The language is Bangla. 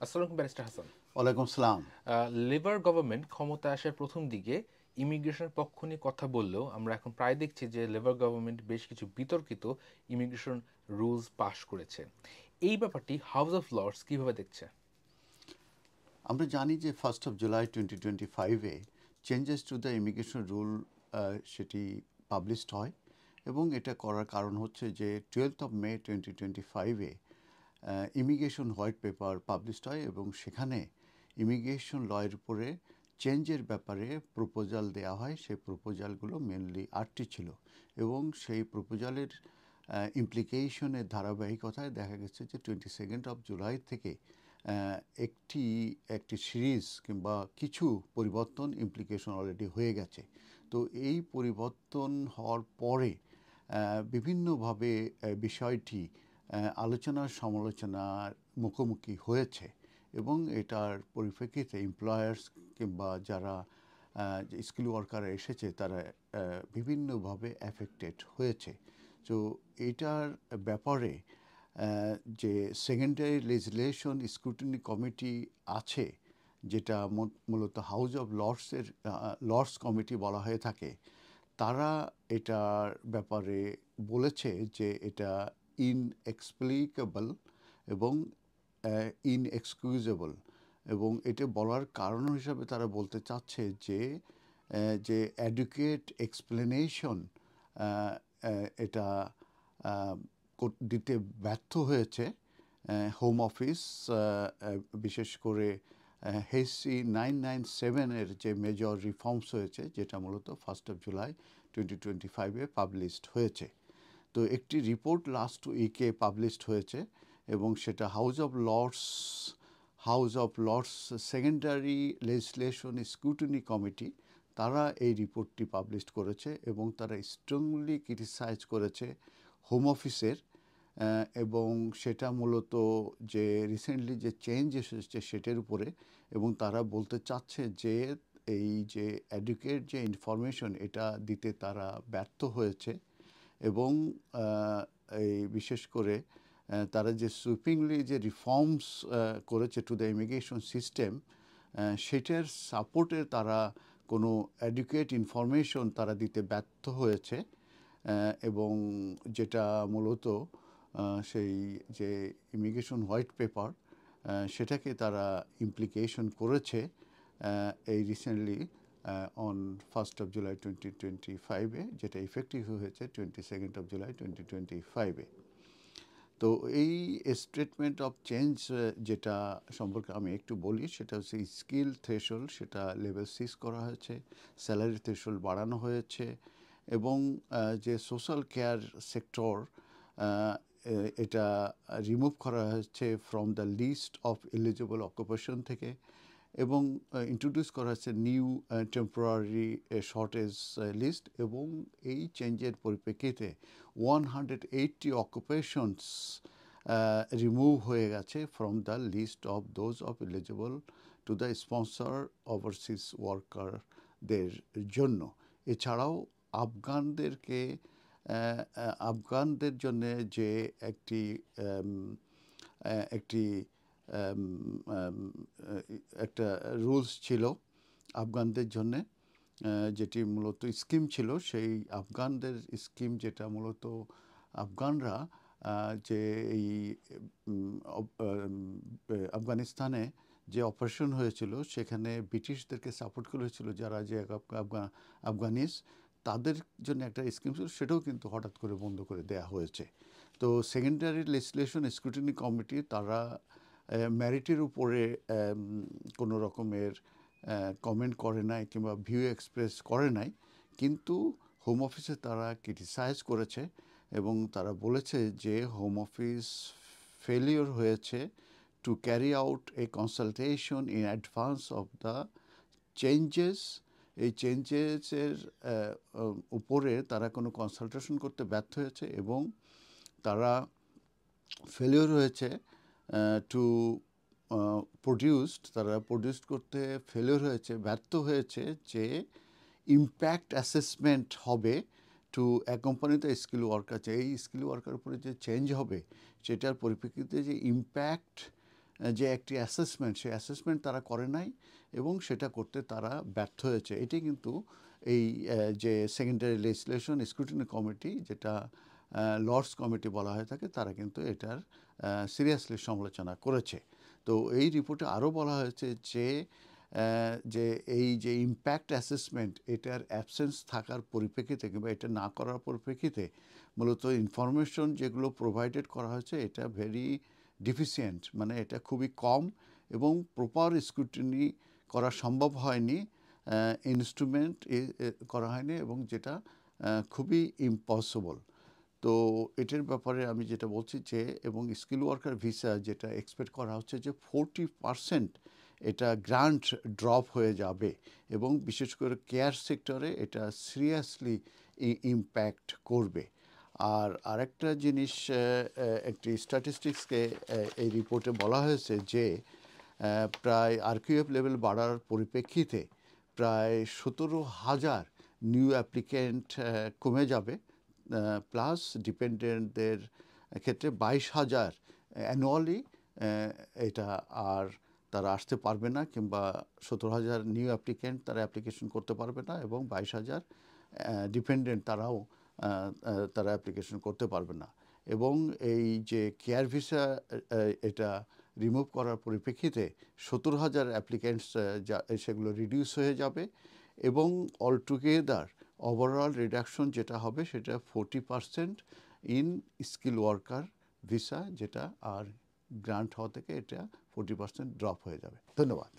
আসসালামু ব্যারিস্টার হাসান। ওয়ালাইকুম সালাম। লেবার গভর্নমেন্ট ক্ষমতায় আসার প্রথম দিকে ইমিগ্রেশনের পক্ষ নিয়ে কথা বললেও আমরা এখন প্রায় দেখছি যে লেবার গভর্নমেন্ট বেশ কিছু বিতর্কিত ইমিগ্রেশন রুলস পাশ করেছে। এই ব্যাপারটি হাউস অফ লর্ডস কিভাবে দেখছে? আমরা জানি যে 1st of July 2025-এ changes to the immigration rule সেটি পাবলিশড হয় এবং এটা করার কারণ হচ্ছে যে 12th of May 2025-এ ইমিগ্রেশন হোয়াইট পেপার পাবলিশড হয় এবং সেখানে ইমিগ্রেশন লয়ের উপরে চেঞ্জের ব্যাপারে প্রপোজাল দেওয়া হয়। সেই প্রপোজালগুলো মেনলি 8টি ছিল এবং সেই প্রপোজালের ইমপ্লিকেশনের ধারাবাহিকতায় দেখা গেছে যে 22nd of July থেকে একটি একটি সিরিজ কিংবা কিছু পরিবর্তন ইমপ্লিকেশন অলরেডি হয়ে গেছে। তো এই পরিবর্তন হওয়ার পরে বিভিন্নভাবে বিষয়টি আলোচনার সমালোচনার মুখোমুখি হয়েছে এবং এটার পরিপ্রেক্ষিতে এমপ্লয়ার্স কিংবা যারা স্কিল ওয়ার্কার এসেছে তারা বিভিন্নভাবে অ্যাফেক্টেড হয়েছে। তো এটার ব্যাপারে যে সেকেন্ডারি লেজিসলেশন স্ক্রুটিনি কমিটি আছে, যেটা মূলত হাউস অফ লর্ডসের লর্ডস কমিটি বলা হয়ে থাকে, তারা এটার ব্যাপারে বলেছে যে এটা ইনএক্সপ্লিকেবল এবং ইনএক্সকিউজেবল এবং এটা বলার কারণ হিসাবে তারা বলতে চাচ্ছে যে যে অ্যাডুকেট এক্সপ্লেনেশন এটা দিতে ব্যর্থ হয়েছে হোম অফিস, বিশেষ করে হেসি 997-এর যে মেজর রিফর্মস হয়েছে যেটা মূলত 1st of July 2025-এ পাবলিশড হয়েছে। তো একটি রিপোর্ট লাস্ট উইকে পাবলিশড হয়েছে এবং সেটা House of Lords secondary legislation scrutiny committee তারা এই রিপোর্টটি পাবলিশ করেছে এবং তারা স্ট্রংলি ক্রিটিসাইজ করেছে হোম অফিসের এবং সেটা মূলত যে রিসেন্টলি যে চেঞ্জ এসেছে সেটার উপরে। এবং তারা বলতে চাচ্ছে যে এই যে অ্যাডুকেট যে ইনফরমেশন এটা দিতে তারা ব্যর্থ হয়েছে এবং এই বিশেষ করে তারা যে সুইপিংলি যে রিফর্মস করেছে টু দ্য ইমিগ্রেশন সিস্টেম, সেটার সাপোর্টে তারা কোনো অ্যাডুকেট ইনফরমেশন তারা দিতে ব্যর্থ হয়েছে এবং যেটা মূলত সেই যে ইমিগ্রেশন হোয়াইট পেপার সেটাকে তারা ইমপ্লিকেশন করেছে এই recently on 1st of July 2025-এ, যেটা ইফেক্টিভ হয়েছে 22nd of July 2025-এ। তো এই স্টেটমেন্ট অফ চেঞ্জ যেটা সম্পর্কে আমি একটু বলি, সেটা হচ্ছে স্কিল থ্রেশহোল্ড সেটা লেভেল 6 করা হয়েছে, স্যালারি থ্রেশহোল্ড বাড়ানো হয়েছে এবং যে সোশ্যাল কেয়ার সেক্টর এটা রিমুভ করা হয়েছে from the list of eligible occupation থেকে এবং ইন্ট্রোডিউস করা হচ্ছে নিউ টেম্পোরারি শর্টেজ লিস্ট এবং এই চেঞ্জের পরিপ্রেক্ষিতে 180 অকুপেশনস রিমুভ হয়ে গেছে from the list of those of eligible to the sponsor overseas ওয়ার্কারদের জন্য। এছাড়াও আফগানদের জন্যে যে একটি একটি একটা রুলস ছিল আফগানদের জন্যে, যেটি মূলত স্কিম ছিল, সেই আফগানদের স্কিম যেটা মূলত আফগানরা যে এই আফগানিস্তানে যে অপারেশন হয়েছিল সেখানে ব্রিটিশদেরকে সাপোর্ট করেছিল যারা যে আফগানিস, তাদের জন্য একটা স্কিম ছিল, সেটাও কিন্তু হঠাৎ করে বন্ধ করে দেয়া হয়েছে। তো সেকেন্ডারি লেজিসলেশন স্ক্রুটিনি কমিটি তারা মেরিটের উপরে কোনো রকমের কমেন্ট করে নাই কিংবা ভিউ এক্সপ্রেস করে নাই, কিন্তু হোম অফিসে তারা ক্রিটিসাইজ করেছে এবং তারা বলেছে যে হোম অফিস ফেলিওর হয়েছে to carry out A consultation in advance of the changes. এই চেঞ্জেসের উপরে তারা কোনো কনসালটেশন করতে ব্যর্থ হয়েছে এবং তারা ফেলিওর হয়েছে টু তারা প্রডিউস করতে ফেলিওর হয়েছে, ব্যর্থ হয়েছে যে ইম্প্যাক্ট অ্যাসেসমেন্ট হবে to accompany the skill worker. এই স্কিল ওয়ার্কার উপরে যে চেঞ্জ হবে সেটার পরিপ্রেক্ষিতে যে ইম্প্যাক্ট যে একটি অ্যাসেসমেন্ট, সেই অ্যাসেসমেন্ট তারা করে নাই এবং সেটা করতে তারা ব্যর্থ হয়েছে। এটি কিন্তু এই যে সেকেন্ডারি লেজিসলেশন স্ক্রুটিনি কমিটি, যেটা লর্ডস কমিটি বলা হয়ে থাকে, তারা কিন্তু এটার সিরিয়াসলি সমালোচনা করেছে। তো এই রিপোর্টে আরও বলা হয়েছে যে এই যে ইম্প্যাক্ট অ্যাসেসমেন্ট, এটার অ্যাবসেন্স থাকার পরিপ্রেক্ষিতে কিংবা এটা না করার পরিপ্রেক্ষিতে মূলত ইনফরমেশন যেগুলো প্রোভাইডেড করা হয়েছে এটা ভেরি ডিফিসিয়েন্ট, মানে এটা খুবই কম এবং প্রপার স্ক্রুটিনি করা সম্ভব হয়নি, ইনস্ট্রুমেন্ট করা হয়নি এবং যেটা খুবই ইম্পসিবল। তো এটার ব্যাপারে আমি যেটা বলছি যে, এবং স্কিল ওয়ার্কার ভিসা যেটা এক্সপেক্ট করা হচ্ছে যে 40% এটা গ্রান্ট ড্রপ হয়ে যাবে এবং বিশেষ করে কেয়ার সেক্টরে এটা সিরিয়াসলি ইম্প্যাক্ট করবে। আর আরেকটা জিনিস, একটি স্ট্যাটিস্টিক্সকে এই রিপোর্টে বলা হয়েছে যে প্রায় আরকিউএফ লেভেল বাড়ার পরিপ্রেক্ষিতে প্রায় 17,000 নিউ অ্যাপ্লিকেন্ট কমে যাবে, প্লাস ডিপেন্ডেন্টদের ক্ষেত্রে 22,000 অ্যানুয়ালি এটা আর তারা আসতে পারবে না, কিংবা 17,000 নিউ অ্যাপ্লিকেন্ট তারা অ্যাপ্লিকেশন করতে পারবে না এবং 22,000 ডিপেন্ডেন্ট তারা অ্যাপ্লিকেশন করতে পারবে না। এবং এই যে কেয়ার ভিসা এটা রিমুভ করার পরিপ্রেক্ষিতে 70,000 অ্যাপ্লিকেন্টস সেগুলো রিডিউস হয়ে যাবে এবং অলটুগেদার ওভারঅল রিডাকশন যেটা হবে সেটা 40% ইন স্কিল ওয়ার্কার ভিসা, যেটা আর গ্রান্ট হওয়া থেকে এটা 40% ড্রপ হয়ে যাবে। ধন্যবাদ।